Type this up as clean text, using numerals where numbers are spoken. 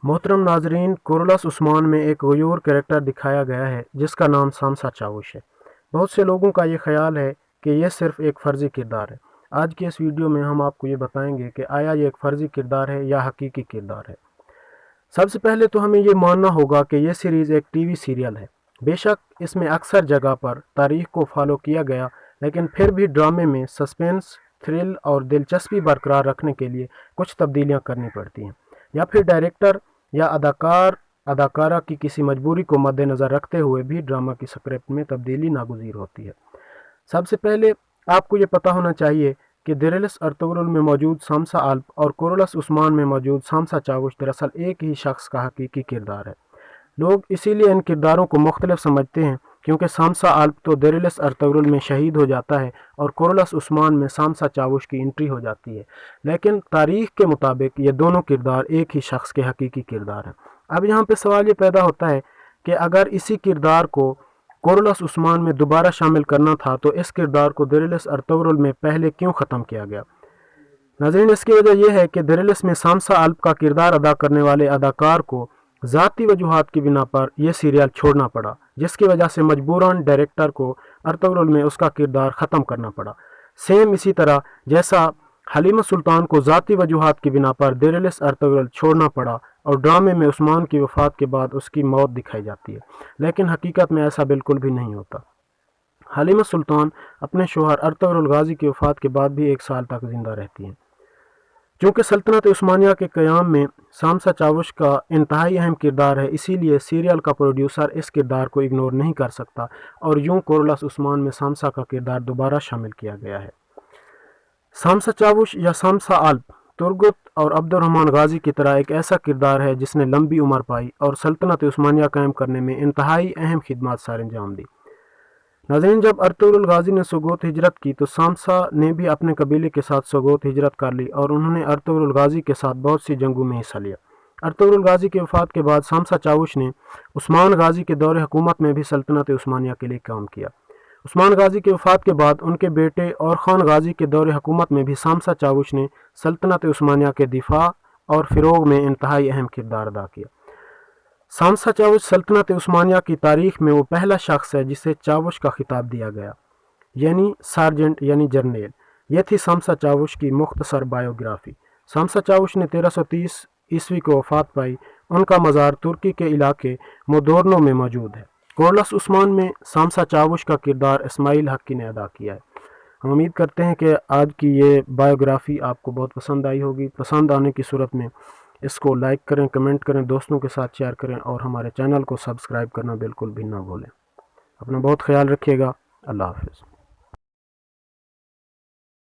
मोहतरम नाजरीन, कोरलस उस्मान में एक गयूर कैरेक्टर दिखाया गया है जिसका नाम सामसा चावुश है। बहुत से लोगों का ये ख्याल है कि यह सिर्फ एक फ़र्ज़ी किरदार है। आज की इस वीडियो में हम आपको ये बताएंगे कि आया ये एक फ़र्ज़ी किरदार है या हकीकी किरदार है। सबसे पहले तो हमें ये मानना होगा कि यह सीरीज़ एक टीवी सीरियल है। बेशक इसमें अक्सर जगह पर तारीख को फॉलो किया गया, लेकिन फिर भी ड्रामे में सस्पेंस, थ्रिल और दिलचस्पी बरकरार रखने के लिए कुछ तब्दीलियाँ करनी पड़ती हैं, या फिर डायरेक्टर या अदाकारा की किसी मजबूरी को मद्देनज़र रखते हुए भी ड्रामा की स्क्रिप्ट में तब्दीली नागुज़ीर होती है। सबसे पहले आपको ये पता होना चाहिए कि दिरेलिस अर्तुगरुल में मौजूद सामसा आल्प और कोरलस उस्मान में मौजूद सामसा चावुश दरअसल एक ही शख्स का हकीकी किरदार है। लोग इसीलिए इन किरदारों को मुख्तलिफ समझते हैं, क्योंकि सामसा आल्प तो दिरेलिस अर्तुगरुल में शहीद हो जाता है और कोरलस उस्मान में सामसा चावुश की एंट्री हो जाती है। लेकिन तारीख के मुताबिक ये दोनों किरदार एक ही शख्स के हकीकी किरदार हैं। अब यहाँ पे सवाल ये पैदा होता है कि अगर इसी किरदार को कोरलस उस्मान में दोबारा शामिल करना था तो इस किरदार को दिरेलिस अर्तुगरुल में पहले क्यों ख़त्म किया गया। नाज़रीन, इसकी वजह यह है कि दिरेलिस में सामसा आल्प का किरदार अदा करने वाले अदाकार को ज़ाती वजूहात की बिना पर यह सीरियल छोड़ना पड़ा, जिसकी वजह से मजबूरन डायरेक्टर को अर्तुगरुल में उसका किरदार ख़त्म करना पड़ा। सेम इसी तरह जैसा हलीमा सुल्तान को ज़ाती वजूहात की बिना पर दिरेलिस अर्तुगरुल छोड़ना पड़ा और ड्रामे में उस्मान की वफ़ात के बाद उसकी मौत दिखाई जाती है, लेकिन हकीकत में ऐसा बिल्कुल भी नहीं होता। हलीमा सुल्तान अपने शोहर अर्तुगरुल गाजी की वफ़ात के बाद भी 1 साल तक ज़िंदा रहती हैं। चूँकि सल्तनत उस्मानिया के क़याम में सामसा चावुश का इंतहाई अहम किरदार है, इसीलिए सीरियल का प्रोड्यूसर इस किरदार को इग्नोर नहीं कर सकता और यूँ कोरलस उस्मान में सामसा का किरदार दोबारा शामिल किया गया है। सामसा चावुश या सामसा आल्प तुर्गुत और अब्दुर्रहमान गाजी की तरह एक ऐसा किरदार है जिसने लंबी उम्र पाई और सल्तनत उस्मानिया कायम करने में इंतहाई अहम खिदमत सर अंजाम दी। नाज़रीन, जब अर्तुगरुल गाजी ने सोगोत हिजरत की तो सामसा ने भी अपने कबीले के साथ सोगोत हिजरत कर ली और उन्होंने अर्तुगरुल गाजी के साथ बहुत सी जंगों में हिस्सा लिया। अर्तुगरुल गाजी की वफ़ात के बाद सामसा चावुश ने उस्मान गाजी के दौरे हुकूमत में भी सल्तनत उस्मानिया के लिए काम किया। उस्मान गाजी की वफ़ात के बाद उनके बेटे और ख़ान गाजी के दौरे हुकूमत में भी सामसा चावुश ने सल्तनत उस्मानिया के दिफा और फ़रोग़ में इंतहाई अहम किरदार अदा किया। सामसा चावुश सल्तनत उस्मानिया की तारीख़ में वो पहला शख्स है जिसे चावुश का खिताब दिया गया, यानी सार्जेंट यानी जर्नेल। यह थी सामसा चावुश की मुख्तसर बायोग्राफ़ी। सामसा चावुश ने 1330 ईस्वी को वफ़ात पाई। उनका मज़ार तुर्की के इलाके मोदोर्नो में मौजूद है। कोरलस उस्मान में सामसा चावुश का किरदार इस्माइल हक्की ने अदा किया है। हम उम्मीद करते हैं कि आज की ये बायोग्राफ़ी आपको बहुत पसंद आई होगी। पसंद आने की सूरत में इसको लाइक करें, कमेंट करें, दोस्तों के साथ शेयर करें और हमारे चैनल को सब्सक्राइब करना बिल्कुल भी ना भूलें। अपना बहुत ख्याल रखिएगा। अल्लाह हाफ़िज़।